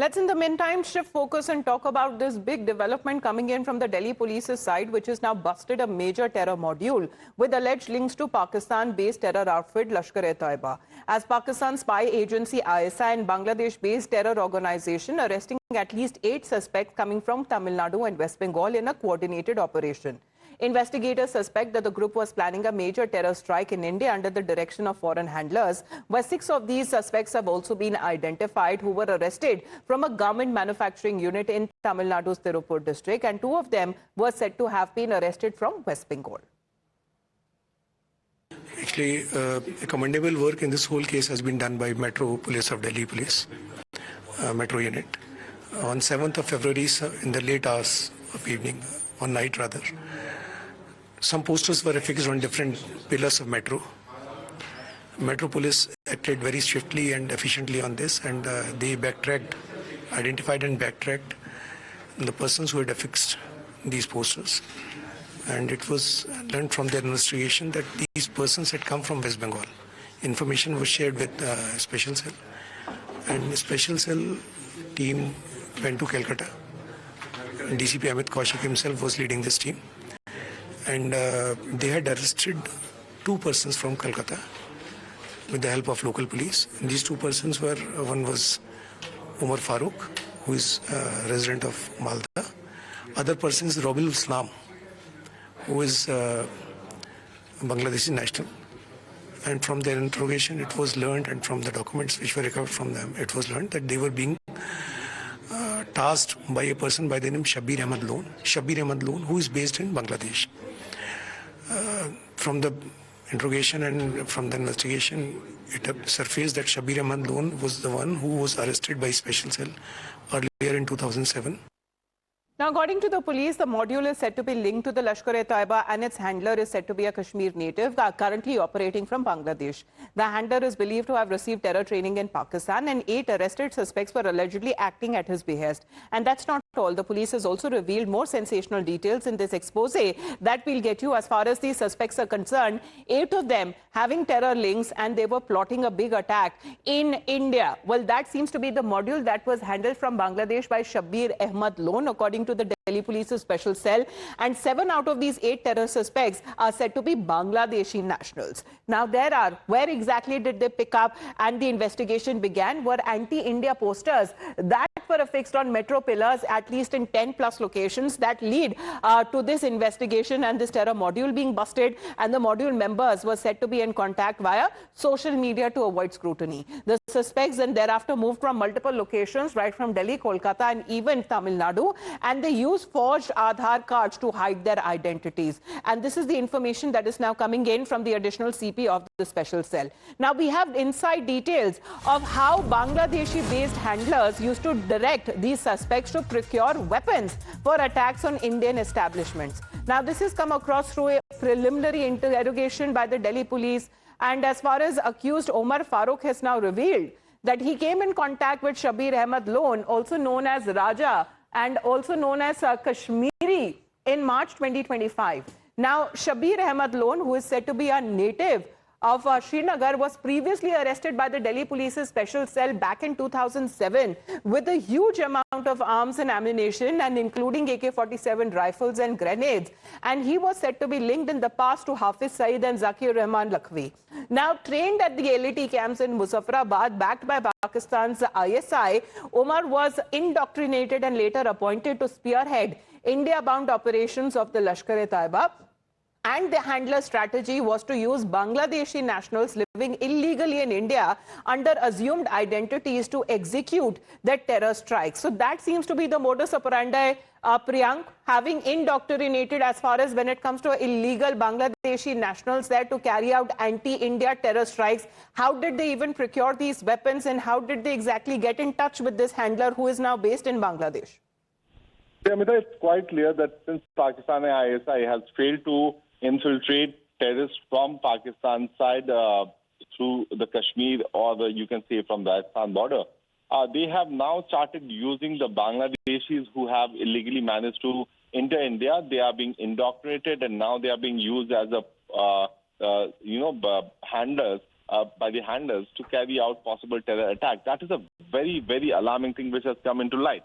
Let's in the meantime shift focus and talk about this big development coming in from the Delhi police's side, which has now busted a major terror module with alleged links to Pakistan-based terror outfit Lashkar-e-Taiba. As Pakistan spy agency ISI and Bangladesh-based terror organization arresting at least 8 suspects coming from Tamil Nadu and West Bengal in a coordinated operation. Investigators suspect that the group was planning a major terror strike in India under the direction of foreign handlers, where 6 of these suspects have also been identified who were arrested from a garment manufacturing unit in Tamil Nadu's Tirupur district, and 2 of them were said to have been arrested from West Bengal. Actually, a commendable work in this whole case has been done by Metro Police of Delhi Police, Metro Unit. On 7th of February, in the late hours of evening, on night rather, some posters were affixed on different pillars of Metro. Metro Police acted very swiftly and efficiently on this, and they identified and backtracked the persons who had affixed these posters. And it was learned from their investigation that these persons had come from West Bengal. Information was shared with Special Cell, and the Special Cell team went to Kolkata. DCP Amit Kaushik himself was leading this team. And they had arrested 2 persons from Kolkata with the help of local police. And these 2 persons were, one was Umar Farooq, who is a resident of Malda. Other person is Robil Islam, who is a Bangladeshi national. And from their interrogation, it was learned, and from the documents which were recovered from them, it was learned that they were being tasked by a person by the name Shabir who is based in Bangladesh. From the interrogation and from the investigation, it surfaced that Shabir Ahmad Loan was the one who was arrested by Special Cell earlier in 2007. Now, according to the police, the module is said to be linked to the Lashkar-e-Taiba, and its handler is said to be a Kashmir native currently operating from Bangladesh. The handler is believed to have received terror training in Pakistan, and 8 arrested suspects were allegedly acting at his behest. And that's not all. The police has also revealed more sensational details in this expose that we'll get you. As far as these suspects are concerned, 8 of them having terror links, and they were plotting a big attack in India. Well, that seems to be the module that was handled from Bangladesh by Shabir Ahmad Loan, according to the Delhi Police's special cell, and 7 out of these 8 terror suspects are said to be Bangladeshi nationals. Now, where exactly did they pick up and the investigation began were anti-India posters that were affixed on metro pillars, at least in 10 plus locations, that lead to this investigation and this terror module being busted, and the module members were said to be in contact via social media to avoid scrutiny. The suspects then thereafter moved from multiple locations, right from Delhi, Kolkata, and even Tamil Nadu, and they used forged Aadhaar cards to hide their identities. And this is the information that is now coming in from the additional CP of the special cell. Now, we have inside details of how Bangladeshi-based handlers used to direct these suspects to procure weapons for attacks on Indian establishments. Now, this has come across through a preliminary interrogation by the Delhi police. And as far as accused Umar Farooq has now revealed that he came in contact with Shabir Ahmad Loan, also known as Raja, and also known as Kashmiri, in March 2025. Now, Shabir Ahmad Loan, who is said to be a native of Srinagar, was previously arrested by the Delhi Police's special cell back in 2007 with a huge amount of arms and ammunition, and including AK-47 rifles and grenades. And he was said to be linked in the past to Hafiz Saeed and Zakir Rahman Lakhvi. Now, trained at the LAT camps in Muzaffarabad, backed by Pakistan's ISI, Umar was indoctrinated and later appointed to spearhead India-bound operations of the Lashkar-e-Taiba. And the handler strategy was to use Bangladeshi nationals living illegally in India under assumed identities to execute their terror strikes. So that seems to be the modus operandi, Priyank, having indoctrinated as far as when it comes to illegal Bangladeshi nationals there to carry out anti-India terror strikes. How did they even procure these weapons, and how did they exactly get in touch with this handler who is now based in Bangladesh? Amita, it's quite clear that since Pakistan and ISI has failed to infiltrate terrorists from Pakistan side through the Kashmir, or you can say from the Afghan border, they have now started using the Bangladeshis who have illegally managed to enter India. They are being indoctrinated, and now they are being used as handlers by the handlers to carry out possible terror attack. That is a very, very alarming thing which has come into light.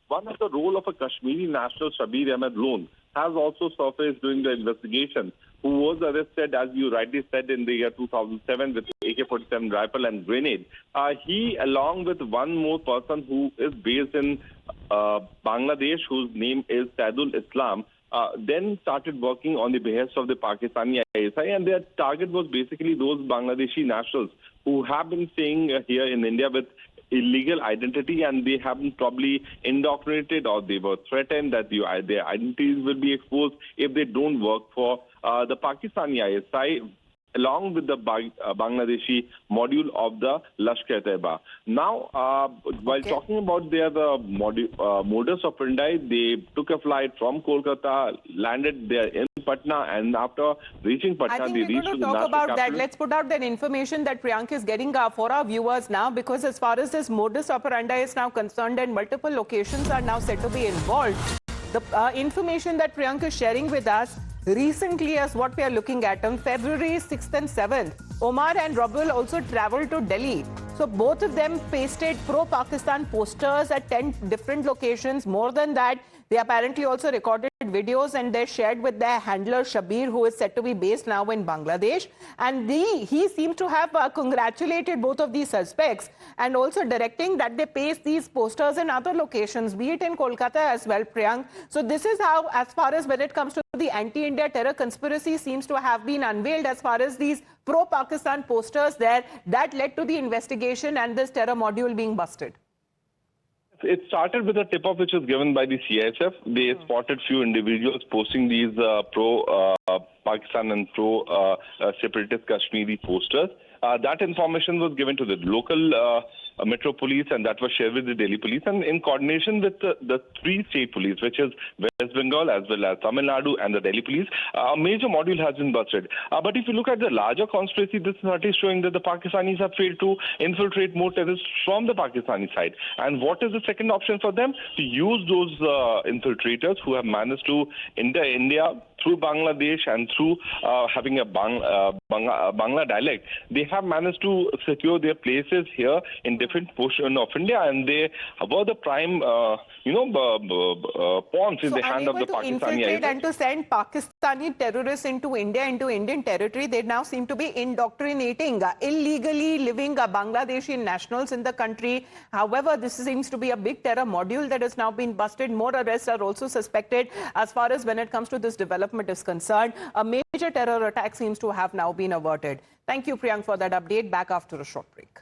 One of the role of a Kashmiri national, Shabir Lone, has also surfaced during the investigation, who was arrested, as you rightly said, in the year 2007 with AK-47 rifle and grenade. He, along with one more person who is based in Bangladesh, whose name is Saidul Islam, then started working on the behest of the Pakistani ISI, and their target was basically those Bangladeshi nationals who have been staying here in India with illegal identity, and they have been probably indoctrinated or they were threatened that their identities will be exposed if they don't work for the Pakistani ISI, along with the Bangladeshi module of the Lashkar. Now, while talking about their modus operandi, they took a flight from Kolkata, landed there in Patna, and after reaching Patna, they reached to the national capital. That. Let's put out that information that Priyank is getting for our viewers now, because as far as this modus operandi is now concerned and multiple locations are now said to be involved, the information that Priyank is sharing with us recently is what we are looking at. On February 6th and 7th, Omar and Rabul also traveled to Delhi. So both of them pasted pro-Pakistan posters at 10 different locations. More than that, they apparently also recorded videos and they shared with their handler Shabir, who is said to be based now in Bangladesh. And he seems to have congratulated both of these suspects and also directing that they paste these posters in other locations, be it in Kolkata as well, Priyank. So this is how, as far as when it comes to the anti-India terror conspiracy seems to have been unveiled, as far as these pro-Pakistan posters there, that led to the investigation and this terror module being busted. It started with a tip-off which was given by the CISF. They spotted few individuals posting these pro-Pakistan and pro-separatist Kashmiri posters. That information was given to the local Metro Police, and that was shared with the Delhi Police, and in coordination with the three state police, which is West Bengal as well as Tamil Nadu and the Delhi Police, a major module has been busted. But if you look at the larger conspiracy, this is not showing that the Pakistanis have failed to infiltrate more terrorists from the Pakistani side. And what is the second option for them? To use those infiltrators who have managed to enter India through Bangladesh and through having a Bangla dialect. They have managed to secure their places here in different portions of India, and they were the prime, pawns in the hand of the Pakistani. Infiltrate and to send Pakistani terrorists into India, into Indian territory. They now seem to be indoctrinating illegally living Bangladeshi nationals in the country. However, this seems to be a big terror module that has now been busted. More arrests are also suspected as far as when it comes to this development is concerned. A major terror attack seems to have now been averted. Thank you, Priyank, for that update. Back after a short break.